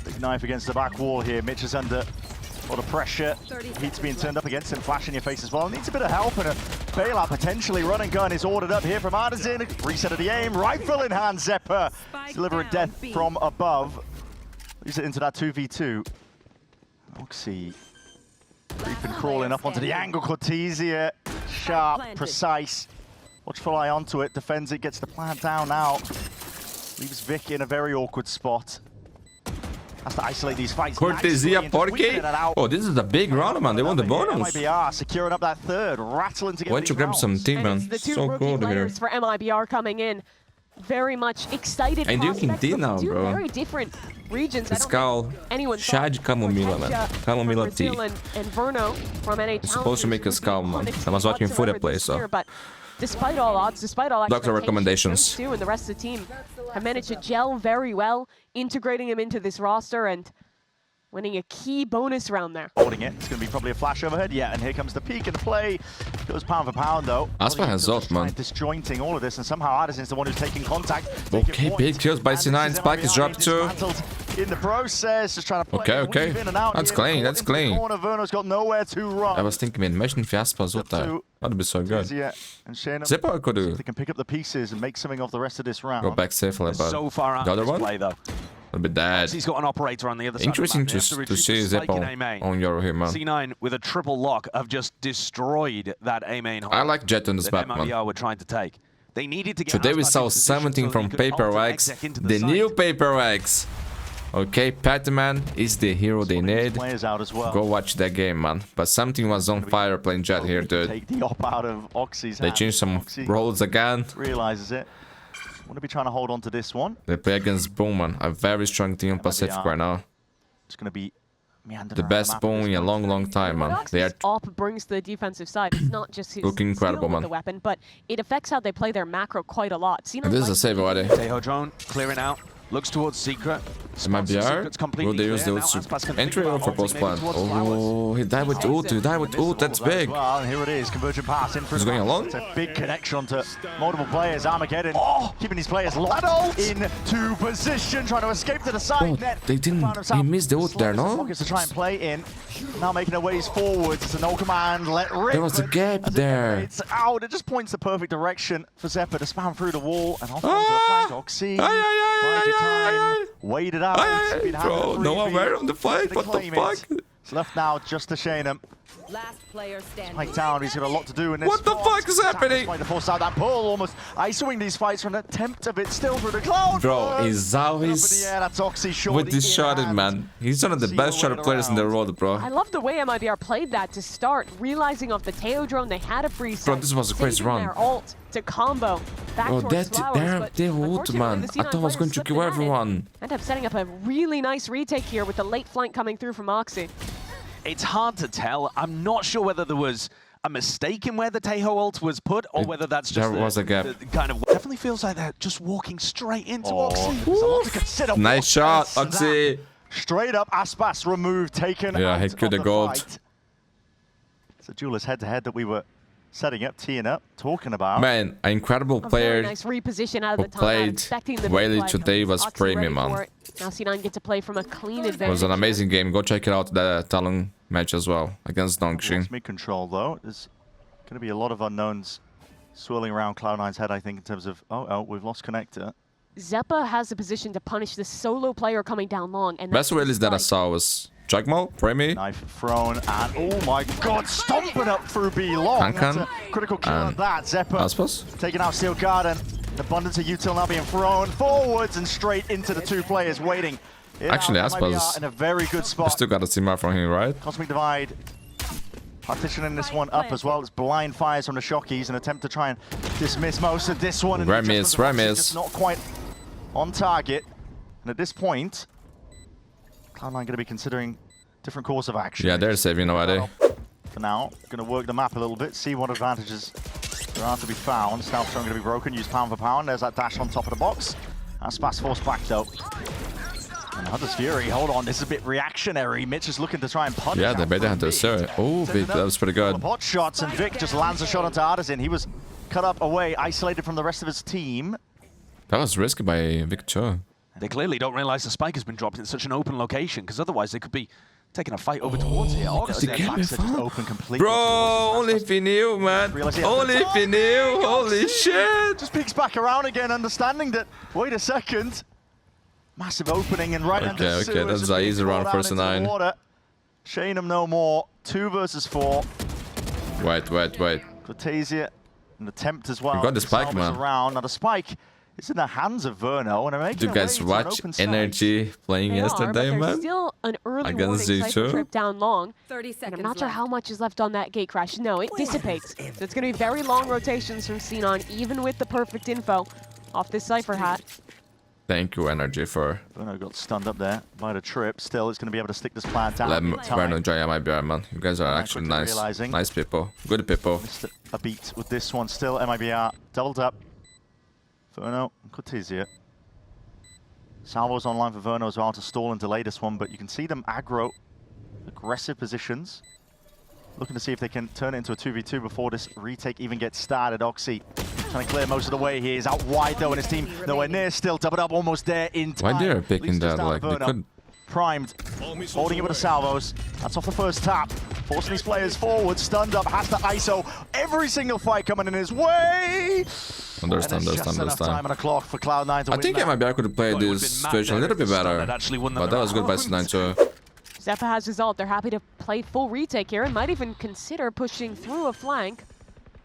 Speaker 5: Big knife against the back wall here. Mitch is under a lot of pressure. Heat's being turned up against him. Flash in your face as well. Needs a bit of help, and a bailout potentially. Run and gun is ordered up here from Artisan. Reset of the aim. Rifle in hand. Zepper delivering death from above. Leaves it into that 2v2. Oxy creeping, crawling up onto the angle. Cortesia. Sharp, precise. Watchful eye onto it. Defends it. Gets the plant down now. Leaves Vic in a very awkward spot. Has to isolate these fights.
Speaker 1: Cortesia Porky. Oh, this is a big round, man. They want the bonus.
Speaker 5: MIBR securing up that third, rattling to get
Speaker 1: Why don't you grab some team, man?
Speaker 4: It's the 2
Speaker 1: So
Speaker 4: rookie
Speaker 1: cool to hear.
Speaker 4: players for MIBR coming in. Very much excited.
Speaker 1: And you can
Speaker 4: prospects
Speaker 1: D
Speaker 4: from
Speaker 1: now,
Speaker 4: 2
Speaker 1: bro.
Speaker 4: very different regions.
Speaker 1: It's called Chá de Camomila, man. Camomila tea.
Speaker 4: And Verno from NA
Speaker 1: It's supposed to make us calm, man. I was watching FUT play, so.
Speaker 4: But despite all odds, despite all
Speaker 1: Doctor recommendations.
Speaker 4: those 2 and the rest of the team have managed to gel very well, integrating him into this roster and winning a key bonus round there.
Speaker 5: Holding it. It's going to be probably a flash overhead. Yeah, and here comes the peak in the play. Goes pound for pound, though.
Speaker 1: Aspa has ult, man.
Speaker 5: Disjointing all of this, and somehow Artisan's the one who's taking contact.
Speaker 1: Okay, big kills by C9. Spike is dropped too.
Speaker 5: In the process, just trying to play
Speaker 1: Okay.
Speaker 5: weave in and out
Speaker 1: That's
Speaker 5: here.
Speaker 1: clean, that's
Speaker 5: Into the
Speaker 1: clean.
Speaker 5: corner, Verno's got nowhere to run.
Speaker 1: I was thinking, man, imagine if Aspas ult there. That'd be so good.
Speaker 5: Cortesia and Shayna,
Speaker 1: Zippo could
Speaker 5: see if
Speaker 1: do.
Speaker 5: they can pick up the pieces and make something of the rest of this round.
Speaker 1: Go back safely, but
Speaker 6: So far out
Speaker 1: the other
Speaker 6: of this
Speaker 1: one?
Speaker 6: play, though.
Speaker 1: That'd be dead.
Speaker 6: He's got an operator on the other side.
Speaker 1: Interesting
Speaker 6: of the map. They have
Speaker 1: to
Speaker 6: retreat
Speaker 1: see
Speaker 6: the spike in
Speaker 1: Zippo
Speaker 6: A-main.
Speaker 1: on your here, man.
Speaker 6: C9 with a triple lock have just destroyed that A-main hold
Speaker 1: I like Jet on this
Speaker 6: that
Speaker 1: map, man.
Speaker 6: MIBR were trying to take. They needed to get
Speaker 1: Today we
Speaker 6: Aspas
Speaker 1: saw
Speaker 6: into position
Speaker 1: something
Speaker 6: so
Speaker 1: from
Speaker 6: he could ult
Speaker 1: Paper
Speaker 6: and
Speaker 1: Wax,
Speaker 6: exec into
Speaker 1: the
Speaker 6: site.
Speaker 1: new Paper Wax. Okay, Patman is the hero they need.
Speaker 5: Players out as well.
Speaker 1: Go watch that game, man. But something was on fire playing Jet here, dude.
Speaker 5: Take the op out of Oxy's
Speaker 1: They
Speaker 5: hand.
Speaker 1: changed some
Speaker 5: Oxy
Speaker 1: roles again.
Speaker 5: realizes it. Want to be trying to hold on to this one.
Speaker 1: They play against Bowman, a very strong team in Pacific right now.
Speaker 5: It's going to be
Speaker 1: The best Boom in a long time, man. They are
Speaker 4: Op brings to the defensive side. It's not just his
Speaker 1: looking incredible,
Speaker 4: skill with
Speaker 1: man.
Speaker 4: the weapon, but it affects how they play their macro quite a lot.
Speaker 1: And this is a save already.
Speaker 6: Tejo drone clearing out. Looks towards Secret.
Speaker 1: It might be R. Will they use the ult entry or for post plant? Oh, he died with ult. He died with ult. That's big.
Speaker 5: Well, and here it is. Convergent pass in for
Speaker 1: He's going alone.
Speaker 5: It's a big connection to multiple players. Armageddon keeping these players locked into position, trying to escape to the side.
Speaker 1: Oh,
Speaker 5: Net.
Speaker 1: they didn't. He missed the ult there, no?
Speaker 5: Pockets to try and play in. Now making their ways forwards. It's a no command. Let rip.
Speaker 1: There was a gap there.
Speaker 5: It's out. It just points the perfect direction for Zeppa to spam through the wall and off onto the flank. Oxy. Bide your time. Wait it out.
Speaker 1: Bro, no one were on the flank. What the fuck?
Speaker 5: It's left now just to Shanum.
Speaker 7: Last player standing.
Speaker 5: Spike down, he's got a lot to do in this.
Speaker 1: What the fuck is happening?
Speaker 5: Trying to force out that pull, almost ISOing these fights from an attempt of it still through the cloud.
Speaker 1: Bro, he's always
Speaker 5: that's Oxy short
Speaker 1: with this shot, man. He's one of the best shot players in the world, bro.
Speaker 4: I love the way MIBR played that to start, realizing off the Teo drone they had a free set.
Speaker 1: Bro, this was a crazy
Speaker 4: saving
Speaker 1: run.
Speaker 4: Their ult to combo back
Speaker 1: Oh,
Speaker 4: towards Flowers,
Speaker 1: they ult, man. I thought I was going to kill everyone.
Speaker 4: End up setting up a really nice retake here with the late flank coming through from Oxy.
Speaker 6: It's hard to tell. I'm not sure whether there was a mistake in where the Tejo ult was put or whether that's just
Speaker 1: there was a gap.
Speaker 6: the kind of... Definitely feels like they're just walking straight into Oxy.
Speaker 5: There's a lot to consider.
Speaker 1: Nice shot,
Speaker 5: And that
Speaker 1: Oxy.
Speaker 5: Straight up, Aspas removed, taken
Speaker 1: Yeah,
Speaker 5: out
Speaker 1: he
Speaker 5: of
Speaker 1: could have
Speaker 5: the
Speaker 1: gold.
Speaker 5: fight. It's a duelist head-to-head that we were setting up, teeing up, talking about.
Speaker 1: Man, an incredible
Speaker 4: A
Speaker 1: player
Speaker 4: very nice reposition out
Speaker 1: who
Speaker 4: of the time.
Speaker 1: played
Speaker 4: Expecting the
Speaker 1: WAYLAY
Speaker 4: mid-play.
Speaker 1: today was
Speaker 4: Oxy
Speaker 1: premium,
Speaker 4: ready
Speaker 1: man.
Speaker 4: for it. Now C9 get to play from a clean
Speaker 1: It
Speaker 4: advantage.
Speaker 1: was an amazing game. Go check it out, the Talon match as well against Dongxing.
Speaker 5: Mid-control, though. There's going to be a lot of unknowns swirling around Cloud9's head, I think, in terms of, we've lost connector.
Speaker 4: Zeppa has the position to punish the solo player coming down long. And
Speaker 1: Best WAYLAYs that I saw was Jugmo, Premi,
Speaker 5: Knife thrown, and oh my god, stomping up through B long. That's a critical kill
Speaker 1: and
Speaker 5: of that. Zeppa
Speaker 1: Aspas.
Speaker 5: taking out Steel Garden. An abundance of util now being thrown forwards and straight into the two players waiting.
Speaker 1: Actually, Aspas
Speaker 5: in a very good
Speaker 1: We
Speaker 5: spot.
Speaker 1: still got a team out from him, right?
Speaker 5: Cosmic Divide partitioning this one up as well. It's blind fires from the Shockies, an attempt to try and dismiss most of this one. And
Speaker 1: Remis.
Speaker 5: just not quite on target. And at this point, Cloud9 going to be considering different course of action.
Speaker 1: Yeah, they're saving already.
Speaker 5: For now, going to work the map a little bit, see what advantages there are to be found. Stealth Stone going to be broken, use pound for pound. There's that dash on top of the box. That's fast force back though. And Hunter's Fury, hold on, this is a bit reactionary. Mitch is looking to try and punish.
Speaker 1: Yeah, they better have to serve. Oh, Vic, that was pretty good.
Speaker 5: Pot shots, and Vic just lands a shot onto Artisan. He was cut up away, isolated from the rest of his team.
Speaker 1: That was risky by Victor.
Speaker 6: They clearly don't realize the spike has been dropped in such an open location, because otherwise they could be taking a fight over towards here.
Speaker 1: the game
Speaker 5: Backs are just
Speaker 1: far.
Speaker 5: open completely.
Speaker 1: Bro, only if he knew, man. Only if he knew. Holy shit.
Speaker 5: Just peeks back around again, understanding that, wait a second. Massive opening and right under the
Speaker 1: Okay, that's an easy round, first and 9.
Speaker 5: Shanum no more. 2 versus 4.
Speaker 1: Wait.
Speaker 5: Cortasia, an attempt as well.
Speaker 1: We got the spike,
Speaker 5: Salvage
Speaker 1: man.
Speaker 5: around. Now the spike is in the hands of Verno, and they're making
Speaker 1: Do you
Speaker 5: their
Speaker 1: guys
Speaker 5: way to an
Speaker 1: watch
Speaker 5: open side.
Speaker 1: Energy playing
Speaker 4: They
Speaker 1: yesterday,
Speaker 4: are, but
Speaker 1: man?
Speaker 4: there's still an early
Speaker 1: Against
Speaker 4: warning
Speaker 1: Z2?
Speaker 4: cypher trip down long.
Speaker 7: 30
Speaker 4: And
Speaker 7: seconds
Speaker 4: I'm not sure
Speaker 7: left.
Speaker 4: how much is left on that gate crash. No, it dissipates. So it's going to be very long rotations from Xenon, even with the perfect info off this Cypher hat.
Speaker 1: Thank you, Energy, for
Speaker 5: Verno got stunned up there by the trip. Still, it's going to be able to stick this plan down.
Speaker 1: letting
Speaker 5: in time.
Speaker 1: Verno enjoy MIBR, man. You guys are actually
Speaker 5: quickly
Speaker 1: nice.
Speaker 5: realizing.
Speaker 1: Nice people. Good people.
Speaker 5: Missed a beat with this one. Still, MIBR doubled up. Verno and Cortesia. Salvo's online for Verno as well to stall and delay this one, but you can see them aggro, aggressive positions. Looking to see if they can turn it into a 2v2 before this retake even gets started. Oxy trying to clear most of the way here. He's out wide though, and his team nowhere near. Still doubled up, almost there in time.
Speaker 1: Why they're picking
Speaker 5: Leads us
Speaker 1: that?
Speaker 5: down
Speaker 1: Like,
Speaker 5: to
Speaker 1: they
Speaker 5: Verno.
Speaker 1: could.
Speaker 5: Primed, holding it with the salvos. That's off the first tap. Forcing these players forward, stunned up, has to ISO. Every single fight coming in his way.
Speaker 1: Understand.
Speaker 5: Enough time on the clock for Cloud9 to
Speaker 1: I
Speaker 5: win
Speaker 1: think
Speaker 5: that.
Speaker 1: MIBR could have played
Speaker 6: Well, it would've
Speaker 1: this
Speaker 6: been mad
Speaker 1: situation a
Speaker 6: there
Speaker 1: little bit
Speaker 6: if Stun
Speaker 1: better.
Speaker 6: had actually won the
Speaker 1: But that was good by
Speaker 6: round.
Speaker 1: C9 too.
Speaker 4: Zeppa has result. They're happy to play full retake here and might even consider pushing through a flank.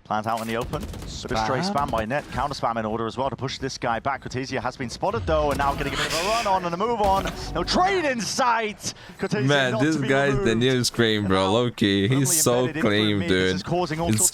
Speaker 5: Plant out in the open. Bit of stray spam by Net. Counter spam in order as well to push this guy back. Cortesia has been spotted though, and now getting a bit of a run on and a move on. No trade in sight. Cortesia
Speaker 1: Man,
Speaker 5: not
Speaker 1: this
Speaker 5: to be
Speaker 1: guy's the
Speaker 5: removed.
Speaker 1: new scream, bro. Low-key.
Speaker 5: Firmly
Speaker 1: He's so
Speaker 5: embedded in for
Speaker 1: clean,
Speaker 5: me. This is
Speaker 1: dude.
Speaker 5: causing all
Speaker 1: It's
Speaker 5: sorts of